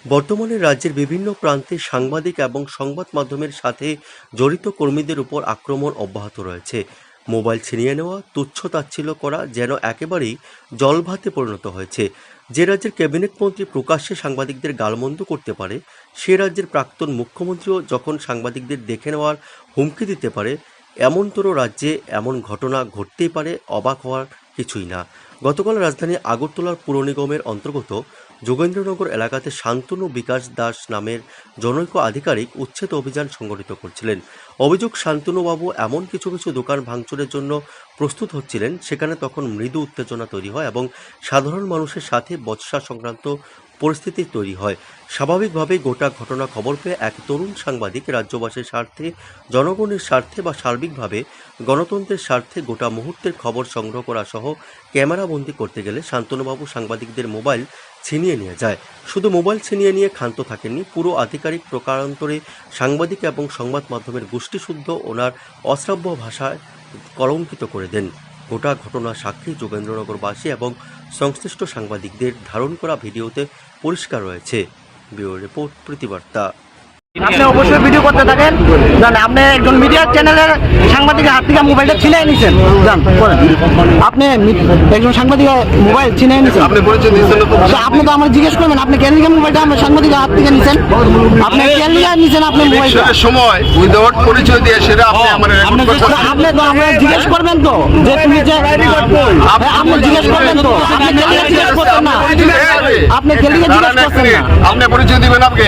বর্তমানে রাজ্যের বিভিন্ন প্রান্তে সাংবাদিক এবং সংবাদ মাধ্যমের সাথে জড়িত কর্মীদের উপর আক্রমণ অব্যাহত রয়েছে। মোবাইল ছিনিয়ে নেওয়া, তুচ্ছ-তাচ্ছিল্য করা যেন একেবারেই জলভাতে পরিণত হয়েছে। যে রাজ্যের ক্যাবিনেট মন্ত্রী প্রকাশ্যে সাংবাদিকদের গালমন্দ করতে পারে, সে রাজ্যের প্রাক্তন মুখ্যমন্ত্রীও যখন সাংবাদিকদের দেখে নেওয়ার হুমকি দিতে পারে, এমনতর রাজ্যে এমন ঘটনা ঘটতেই পারে, অবাক হওয়ার কিছুই না। গতকাল রাজধানী আগরতলার পুর নিগমের অন্তর্গত যোগেন্দ্রনগর এলাকাতে শান্তনু বিকাশ দাস নামের জনৈক আধিকারিক উচ্ছেদ অভিযান সংগঠিত করছিলেন। অভিযোগ, শান্তনুবাবু এমন কিছু কিছু দোকান ভাঙচুরের জন্য প্রস্তুত হচ্ছিলেন, সেখানে তখন মৃদু উত্তেজনা তৈরি হয় এবং সাধারণ মানুষের সাথে বচসা সংক্রান্ত পরিস্থিতি তৈরি হয়। স্বাভাবিকভাবেই গোটা ঘটনা খবর পেয়ে এক তরুণ সাংবাদিক রাজ্যবাসীর স্বার্থে, জনগণের স্বার্থে বা সার্বিকভাবে গণতন্ত্রের স্বার্থে গোটা মুহূর্তের খবর সংগ্রহ করা সহ ক্যামেরাবন্দি করতে গেলে শান্তনুবাবু সাংবাদিকদের মোবাইল ছিনিয়ে নিয়ে যায়। শুধু মোবাইল ছিনিয়ে নিয়ে ক্ষান্ত থাকেননি, পুরো আধিকারিক প্রকারান্তরে সাংবাদিক এবং সংবাদ মাধ্যমের গোষ্ঠীশুদ্ধ ওনার অশ্রাব্য ভাষায় কলঙ্কিত করে দেন। গোটা ঘটনার সাক্ষী যোগেন্দ্রনগরবাসী এবং সংশ্লিষ্ট সাংবাদিকদের ধারণ করা ভিডিওতে পরিষ্কার রয়েছে। ব্যুরো রিপোর্ট, প্রতিবার্তা। আপনি অবশ্যই ভিডিও করতে থাকেন। জান, আপনি একজন মিডিয়া চ্যানেলের সাংবাদিকের হাত থেকে মোবাইলটা ছিনিয়ে নিছেন। জান, করেন। আপনি একজন সাংবাদিকের মোবাইল ছিনিয়ে নিছেন। আপনি বলেছেন আপনি তো আমার জিজ্ঞেস করবেন, আপনি কেন লিখে মোবাইলটা আমার সাংবাদিকের হাত থেকে নিছেন? আপনি কেন লিখে নিছেন আপনি মোবাইলটা? সময় উইদাউট পরিচয় দিয়ে সেটা আপনি আমার আপনি তো আমরা জিজ্ঞেস করবেন তো যে তুমি যে আপনি জিজ্ঞেস করবেন তো, আপনি কেন লিখে জিজ্ঞেস করতেন না? আপনি কেন লিখে জিজ্ঞেস করতেন না? আপনি পরিচয় দিবেন আপনি